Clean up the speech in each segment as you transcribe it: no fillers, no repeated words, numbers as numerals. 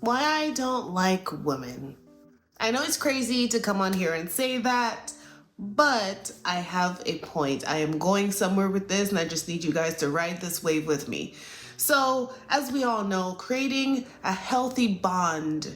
why I don't like women. I know it's crazy to come on here and say that, but I have a point. I am going somewhere with this, and I just need you guys to ride this wave with me. So, as we all know, creating a healthy bond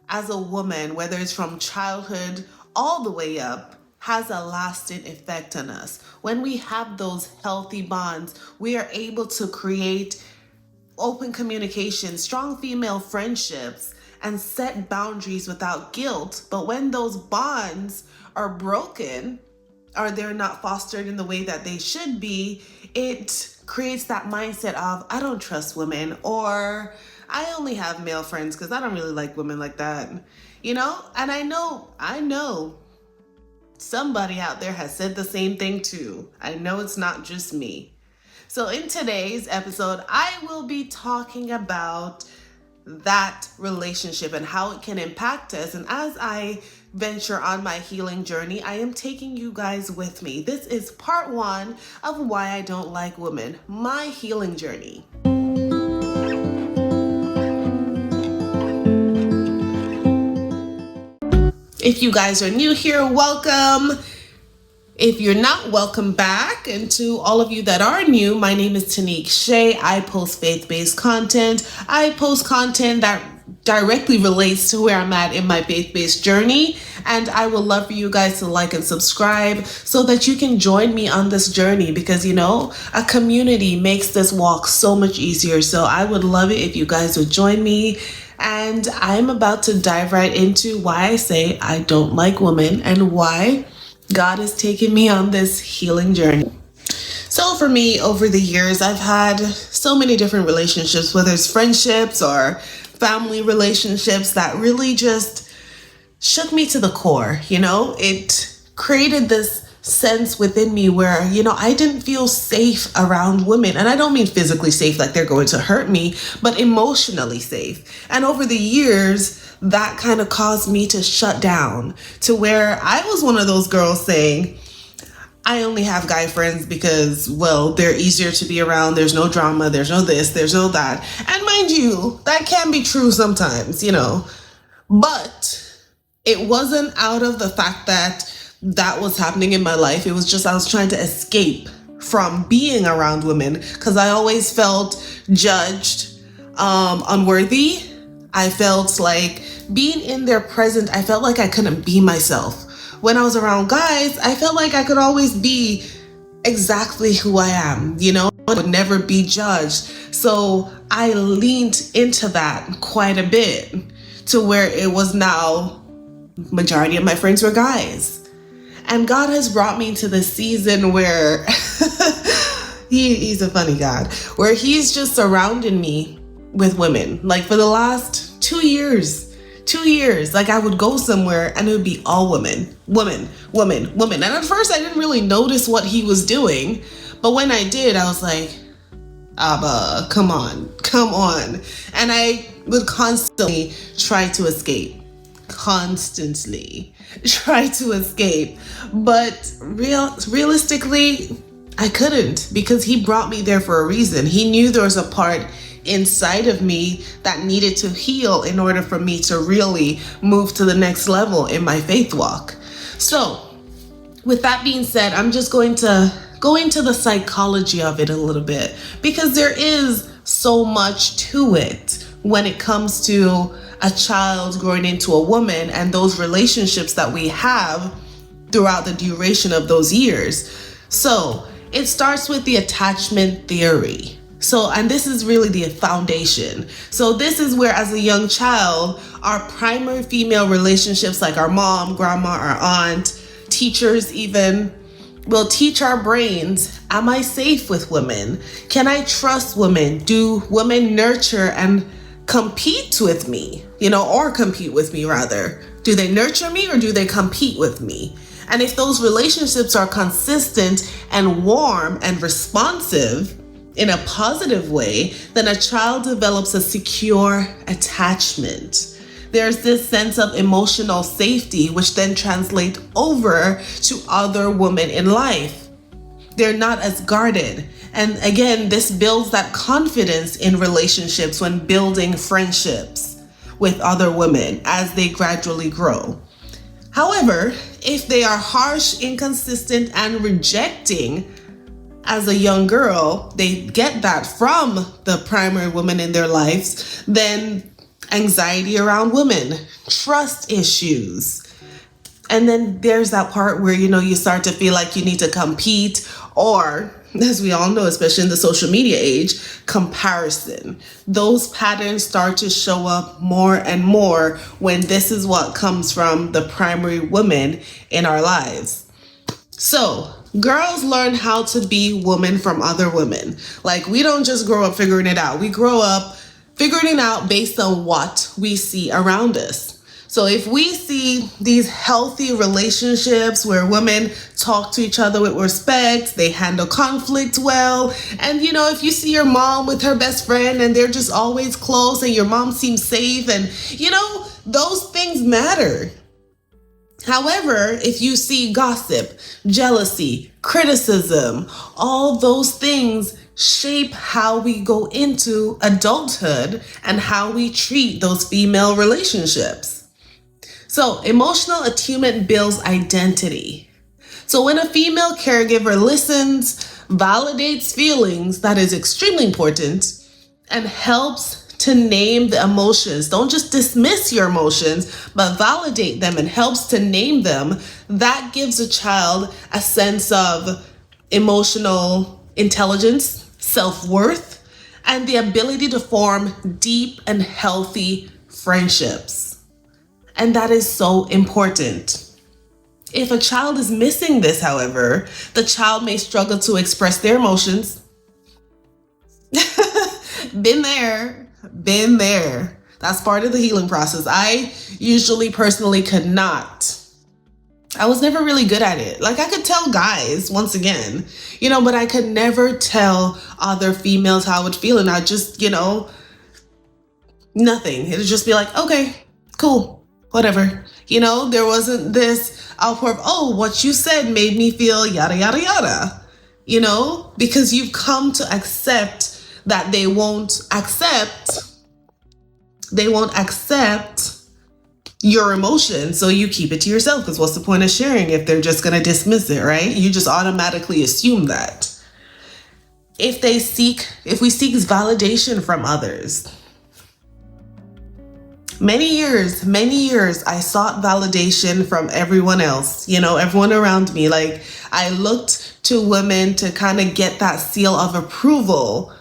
as a woman, whether it's from childhood all the way up, has a lasting effect on us. When we have those healthy bonds, we are able to create open communication, strong female friendships, and set boundaries without guilt. But when those bonds are broken or they're not fostered in the way that they should be, it creates that mindset of, I don't trust women, or I only have male friends because I don't really like women like that. And I know somebody out there has said the same thing too. I know it's not just me. So in today's episode, I will be talking about that relationship and how it can impact us. And as I venture on my healing journey, I am taking you guys with me. This is part 1 of why I don't like women, my healing journey. If you guys are new here, welcome. If you're not, welcome back. And to all of you that are new, my name is Tanique Shea. I post faith-based content. I post content that directly relates to where I'm at in my faith-based journey. And I would love for you guys to like and subscribe so that you can join me on this journey, because a community makes this walk so much easier. So I would love it if you guys would join me. And I'm about to dive right into why I say I don't like women and why God has taken me on this healing journey. So for me, over the years, I've had so many different relationships, whether it's friendships or family relationships, that really just shook me to the core. It created this sense within me where, I didn't feel safe around women. And I don't mean physically safe, like they're going to hurt me, but emotionally safe. And over the years, that kind of caused me to shut down, to where I was one of those girls saying, I only have guy friends because, well, they're easier to be around. There's no drama. There's no this. There's no that. And mind you, that can be true sometimes, but it wasn't out of the fact that that was happening in my life. It was just, I was trying to escape from being around women because I always felt judged, unworthy. I felt like being in their presence, I felt like I couldn't be myself. When I was around guys, I felt like I could always be exactly who I am, I would never be judged. So I leaned into that quite a bit, to where it was now majority of my friends were guys. And God has brought me to this season where he's a funny God, where he's just surrounding me with women. Like for the last 2 years, like I would go somewhere and it would be all women. And at first I didn't really notice what he was doing. But when I did, I was like, Abba, come on. And I would constantly try to escape. But realistically, I couldn't, because he brought me there for a reason. He knew there was a part inside of me that needed to heal in order for me to really move to the next level in my faith walk. So with that being said, I'm just going to go into the psychology of it a little bit, because there is so much to it when it comes to a child growing into a woman and those relationships that we have throughout the duration of those years. So it starts with the attachment theory. And this is really the foundation. So this is where, as a young child, our primary female relationships, like our mom, grandma, our aunt, teachers even, will teach our brains, am I safe with women? Can I trust women? Do women nurture and compete with me, or compete with me rather? Do they nurture me or do they compete with me? And if those relationships are consistent and warm and responsive in a positive way, then a child develops a secure attachment. There's this sense of emotional safety, which then translates over to other women in life. They're not as guarded. And again, this builds that confidence in relationships when building friendships. with other women as they gradually grow. However, if they are harsh, inconsistent, and rejecting as a young girl, they get that from the primary woman in their lives, then anxiety around women, trust issues. And then there's that part where, you start to feel like you need to compete, or, as we all know, especially in the social media age, comparison. Those patterns start to show up more and more when this is what comes from the primary woman in our lives. So, girls learn how to be women from other women. Like, we don't just grow up figuring it out. We grow up figuring it out based on what we see around us. So if we see these healthy relationships where women talk to each other with respect, they handle conflict well, and if you see your mom with her best friend and they're just always close and your mom seems safe, and those things matter. However, if you see gossip, jealousy, criticism, all those things shape how we go into adulthood and how we treat those female relationships. So, emotional attunement builds identity. So when a female caregiver listens, validates feelings, that is extremely important, and helps to name the emotions. Don't just dismiss your emotions, but validate them and helps to name them. That gives a child a sense of emotional intelligence, self-worth, and the ability to form deep and healthy friendships. And that is so important. If a child is missing this, however, the child may struggle to express their emotions. Been there. That's part of the healing process. I usually personally could not. I was never really good at it. Like, I could tell guys, once again, but I could never tell other females how I would feel. And I just, nothing. It would just be like, okay, cool. Whatever, there wasn't this outpour of, what you said made me feel yada, yada, yada, because you've come to accept that they won't accept your emotions. So you keep it to yourself, because what's the point of sharing if they're just going to dismiss it, right? You just automatically assume that. If we seek validation from others, Many years, I sought validation from everyone else, everyone around me. Like, I looked to women to kind of get that seal of approval.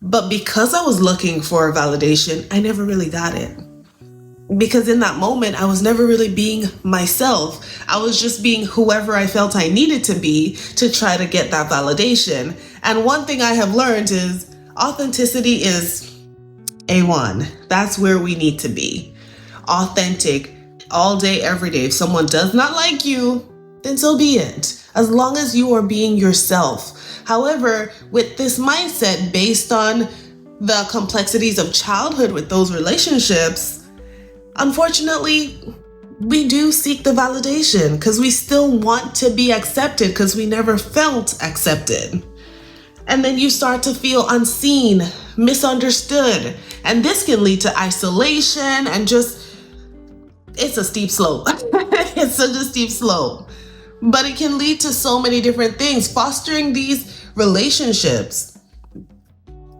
But because I was looking for validation, I never really got it. Because in that moment, I was never really being myself. I was just being whoever I felt I needed to be to try to get that validation. And one thing I have learned is authenticity is A1. That's where we need to be. Authentic all day, every day. If someone does not like you, then so be it. As long as you are being yourself. However, with this mindset based on the complexities of childhood with those relationships, unfortunately, we do seek the validation because we still want to be accepted because we never felt accepted. And then you start to feel unseen, misunderstood. And this can lead to isolation and it's a steep slope. It's such a steep slope. But it can lead to so many different things. Fostering these relationships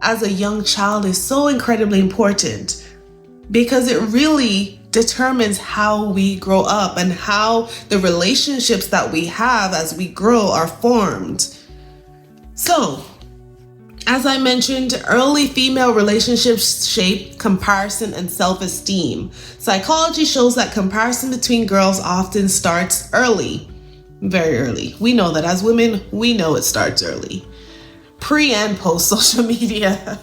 as a young child is so incredibly important because it really determines how we grow up and how the relationships that we have as we grow are formed. So, as I mentioned, early female relationships shape comparison and self-esteem. Psychology shows that comparison between girls often starts early, very early. We know that as women, we know it starts early, pre and post social media.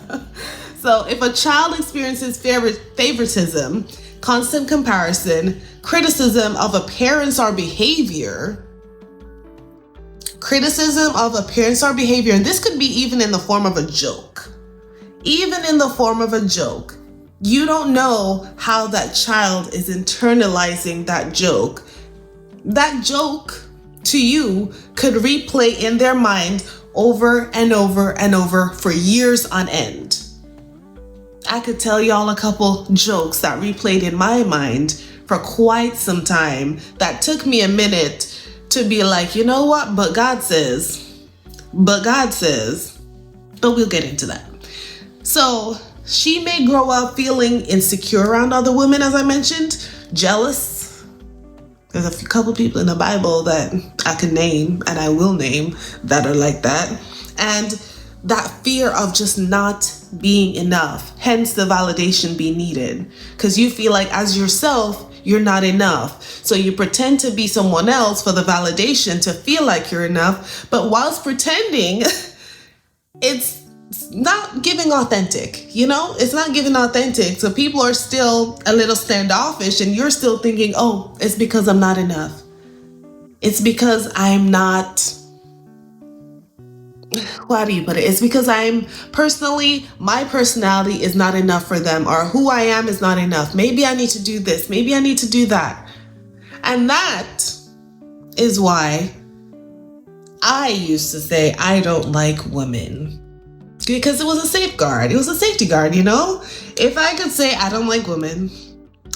So if a child experiences favoritism, constant comparison, criticism of appearance or behavior, and this could be even in the form of a joke. Even in the form of a joke, you don't know how that child is internalizing that joke. That joke to you could replay in their mind over and over and over for years on end. I could tell y'all a couple jokes that replayed in my mind for quite some time that took me a minute to be like, you know what? But God says, but we'll get into that. So she may grow up feeling insecure around other women, as I mentioned, jealous. There's a couple people in the Bible that I can name, and I will name, that are like that. And that fear of just not being enough, hence the validation being needed. Because you feel like as yourself, you're not enough. So you pretend to be someone else for the validation to feel like you're enough. But whilst pretending, it's not giving authentic, it's not giving authentic. So people are still a little standoffish and you're still thinking, oh, it's because I'm not enough. It's because I'm not, how do you put it? It's because my personality is not enough for them, or who I am is not enough. Maybe I need to do this. Maybe I need to do that. And that is why I used to say I don't like women. Because it was a safeguard. It was a safety guard, If I could say I don't like women,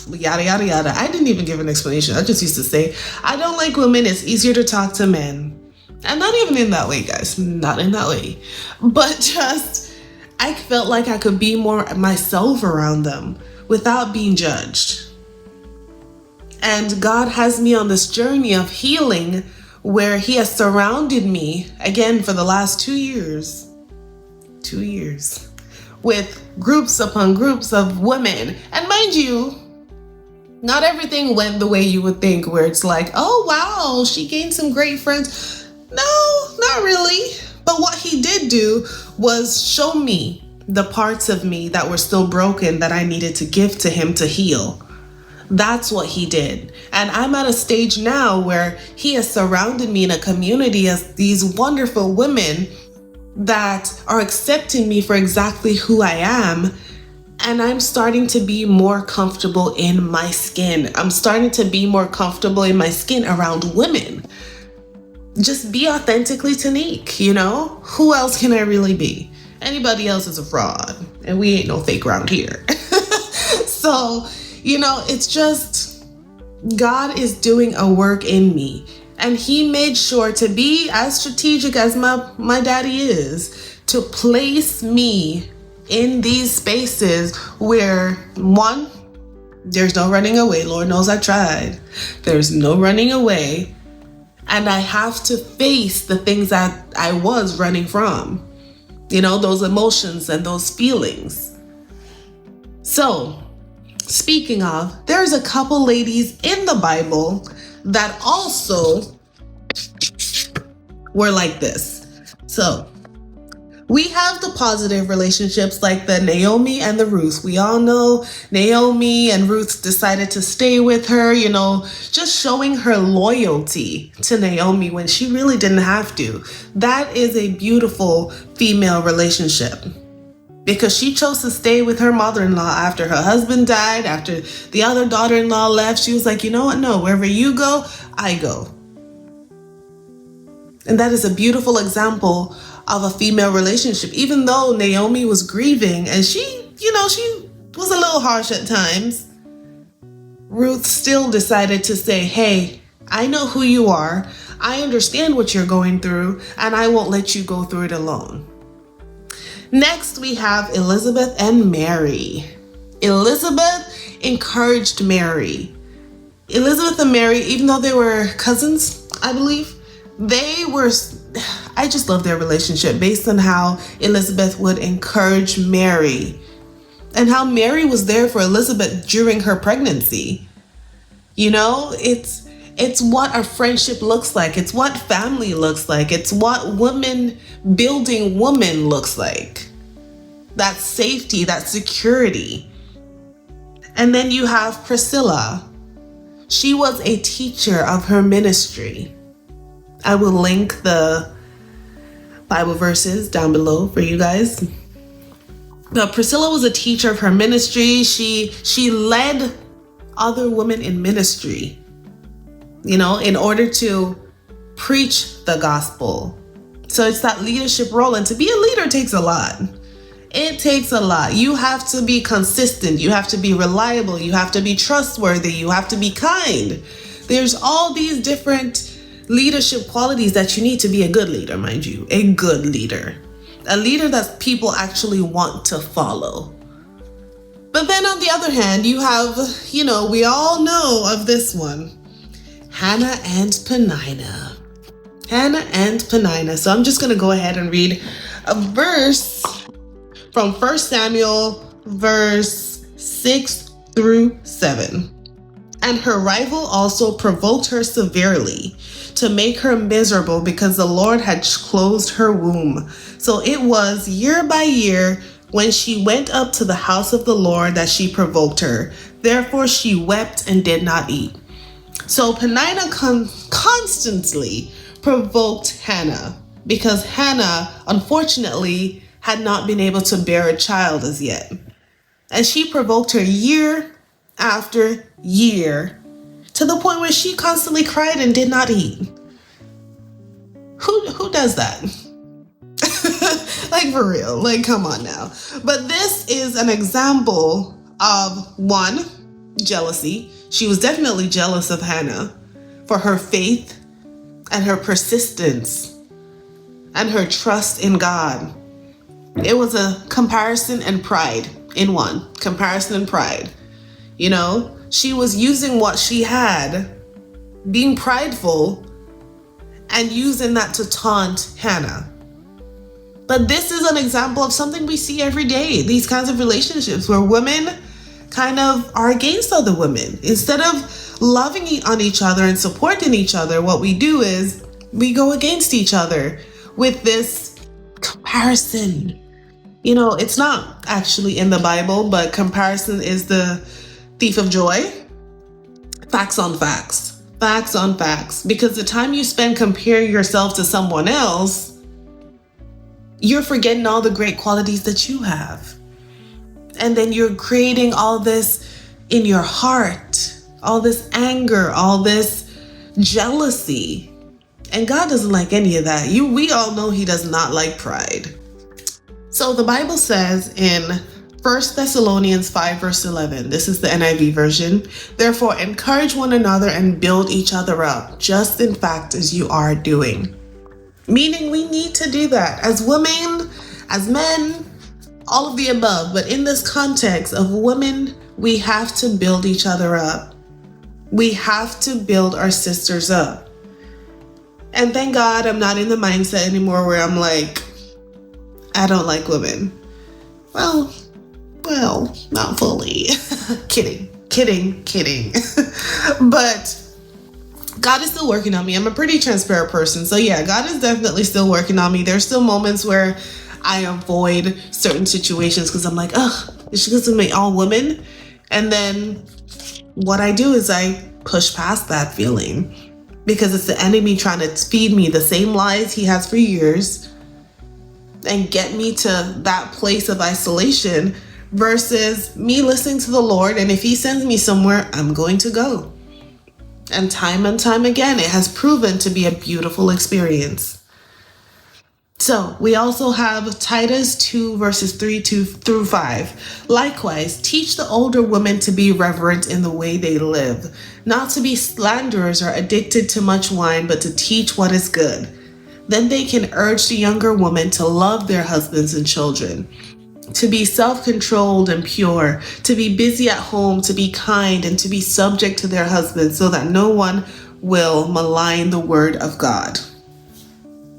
yada, yada, yada. I didn't even give an explanation. I just used to say, I don't like women. It's easier to talk to men. And not even in that way, guys. Not in that way. But just, I felt like I could be more myself around them without being judged. And God has me on this journey of healing where He has surrounded me, again, for the last 2 years, with groups upon groups of women. And mind you, not everything went the way you would think, where it's like, oh, wow, she gained some great friends. No, not really. But what He did do was show me the parts of me that were still broken that I needed to give to Him to heal. That's what He did. And I'm at a stage now where He has surrounded me in a community of these wonderful women that are accepting me for exactly who I am. And I'm starting to be more comfortable in my skin. I'm starting to be more comfortable in my skin around women. Just be authentically Tanique, Who else can I really be? Anybody else is a fraud. And we ain't no fake around here. So, it's just God is doing a work in me. And He made sure to be as strategic as my daddy is, to place me in these spaces where, one, there's no running away. Lord knows I tried. There's no running away. And I have to face the things that I was running from, those emotions and those feelings. So, speaking of, there's a couple ladies in the Bible that also were like this. So, we have the positive relationships like the Naomi and the Ruth. We all know Naomi and Ruth decided to stay with her, just showing her loyalty to Naomi when she really didn't have to. That is a beautiful female relationship because she chose to stay with her mother-in-law after her husband died, after the other daughter-in-law left. She was like, you know what? No, wherever you go, I go. And that is a beautiful example of a female relationship. Even though Naomi was grieving and she was a little harsh at times, Ruth still decided to say, hey, I know who you are. I understand what you're going through, and I won't let you go through it alone. Next, we have Elizabeth and Mary. Elizabeth encouraged Mary. Elizabeth and Mary, even though they were cousins, I believe, I just love their relationship based on how Elizabeth would encourage Mary and how Mary was there for Elizabeth during her pregnancy. It's what a friendship looks like. It's what family looks like. It's what women building woman looks like. That safety, that security. And then you have Priscilla. She was a teacher of her ministry. I will link the Bible verses down below for you guys. But Priscilla was a teacher of her ministry. She led other women in ministry, in order to preach the gospel. So it's that leadership role. And to be a leader takes a lot. It takes a lot. You have to be consistent. You have to be reliable. You have to be trustworthy. You have to be kind. There's all these different leadership qualities that you need to be a good leader, mind you. A good leader. A leader that people actually want to follow. But then on the other hand, you have, we all know of this one. Hannah and Peninnah. Hannah and Peninnah. So I'm just going to go ahead and read a verse from 1 Samuel verse 6 through 7. And her rival also provoked her severely to make her miserable because the Lord had closed her womb. So it was year by year when she went up to the house of the Lord that she provoked her. Therefore she wept and did not eat. So Peninnah constantly provoked Hannah because Hannah, unfortunately, had not been able to bear a child as yet. And she provoked her year after year to the point where she constantly cried and did not eat. Who does that? Like, for real, like, come on now. But this is an example of, one, jealousy. She was definitely jealous of Hannah for her faith and her persistence and her trust in God. It was a comparison and pride in one. Comparison and pride. She was using what she had, being prideful, and using that to taunt Hannah. But this is an example of something we see every day. These kinds of relationships where women kind of are against other women. Instead of loving on each other and supporting each other, what we do is we go against each other with this comparison. It's not actually in the Bible, but comparison is the thief of joy. Facts on facts. Facts on facts. Because the time you spend comparing yourself to someone else, you're forgetting all the great qualities that you have. And then you're creating all this in your heart, all this anger, all this jealousy. And God doesn't like any of that. We all know He does not like pride. So the Bible says in 1 Thessalonians 5 verse 11, this is the NIV version, therefore encourage one another and build each other up, just in fact as you are doing. Meaning we need to do that as women, as men, all of the above. But in this context of women, we have to build each other up. We have to build our sisters up. And thank God I'm not in the mindset anymore where I'm like, I don't like women. Well, not fully. Kidding. But God is still working on me. I'm a pretty transparent person. So yeah, God is definitely still working on me. There's still moments where I avoid certain situations because I'm like, it's just gonna make all women. And then what I do is I push past that feeling because it's the enemy trying to feed me the same lies he has for years and get me to that place of isolation versus me listening to the Lord. And if He sends me somewhere, I'm going to go. And time again, it has proven to be a beautiful experience. So we also have Titus 2 verses 3 through 5. Likewise, teach the older women to be reverent in the way they live, not to be slanderers or addicted to much wine, but to teach what is good. Then they can urge the younger women to love their husbands and children, to be self-controlled and pure, to be busy at home, to be kind, and to be subject to their husbands so that no one will malign the word of God.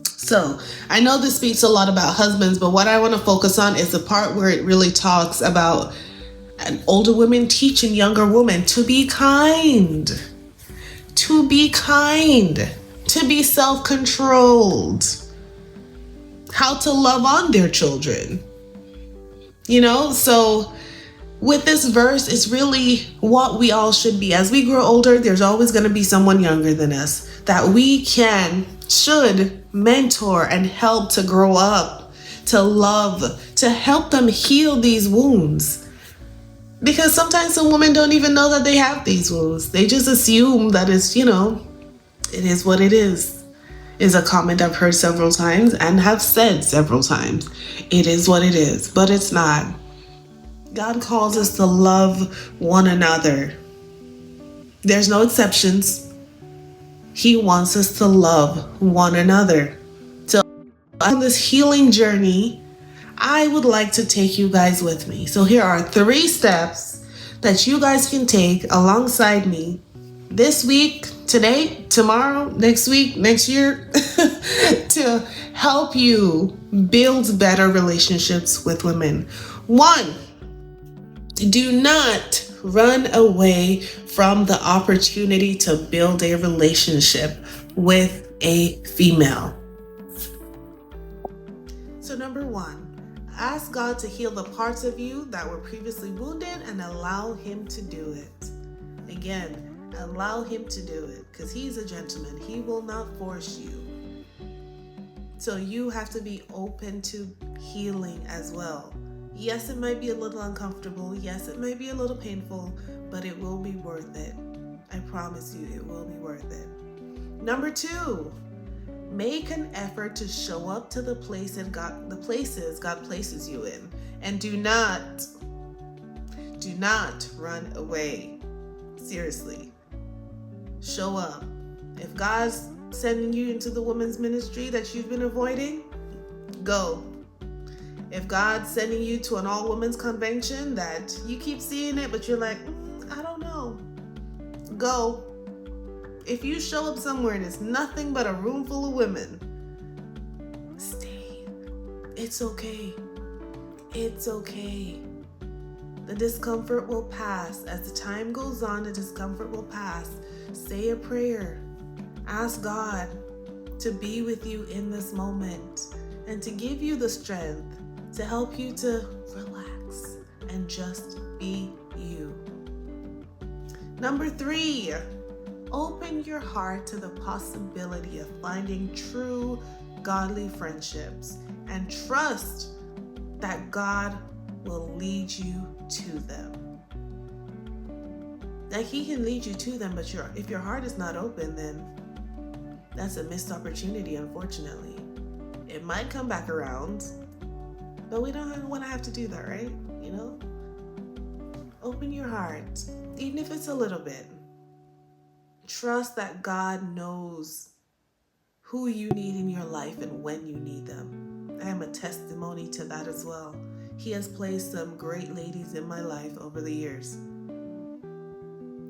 So I know this speaks a lot about husbands, but what I want to focus on is the part where it really talks about older women teaching younger women to be kind, to be self-controlled, how to love on their children. So with this verse, it's really what we all should be. As we grow older, there's always going to be someone younger than us that we should mentor and help to grow up, to love, to help them heal these wounds. Because sometimes some women don't even know that they have these wounds. They just assume that it's, it is what it is. is a comment I've heard several times and have said several times. It is what it is, but it's not. God calls us to love one another. There's no exceptions. He wants us to love one another. So on this healing journey, I would like to take you guys with me. So here are 3 steps that you guys can take alongside me this week, today, tomorrow, next week, next year, to help you build better relationships with women. 1, do not run away from the opportunity to build a relationship with a female. So number 1, ask God to heal the parts of you that were previously wounded and allow Him to do it. Again, allow Him to do it, because He's a gentleman. He will not force you. So you have to be open to healing as well. Yes, it might be a little uncomfortable. Yes, it might be a little painful, but it will be worth it. I promise you, it will be worth it. Number 2, make an effort to show up to the places God places you in, and do not run away. Seriously. Show up. If God's sending you into the women's ministry that you've been avoiding, go. If God's sending you to an all-women's convention that you keep seeing it, but you're like, I don't know, go. If you show up somewhere and it's nothing but a room full of women, stay. It's okay. It's okay. The discomfort will pass. As the time goes on, the discomfort will pass. Say a prayer. Ask God to be with you in this moment and to give you the strength to help you to relax and just be you. Number 3, open your heart to the possibility of finding true godly friendships and trust that God will lead you to them. Like, He can lead you to them, but if your heart is not open, then that's a missed opportunity, unfortunately. It might come back around, but we don't want to have to do that, right? You know? Open your heart, even if it's a little bit. Trust that God knows who you need in your life and when you need them. I am a testimony to that as well. He has placed some great ladies in my life over the years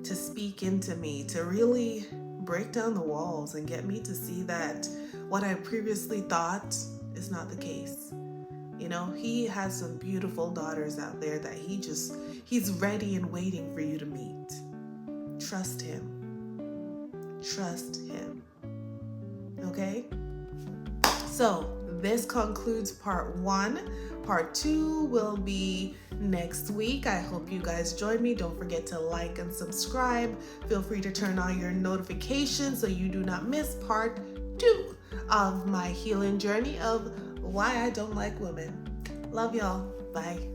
to speak into me, to really break down the walls and get me to see that what I previously thought is not the case. You know, He has some beautiful daughters out there that He's ready and waiting for you to meet. Trust Him. Trust Him. Okay? So, this concludes part 1. Part 2 will be next week. I hope you guys join me. Don't forget to like and subscribe. Feel free to turn on your notifications so you do not miss part 2 of my healing journey of why I don't like women. Love y'all. Bye.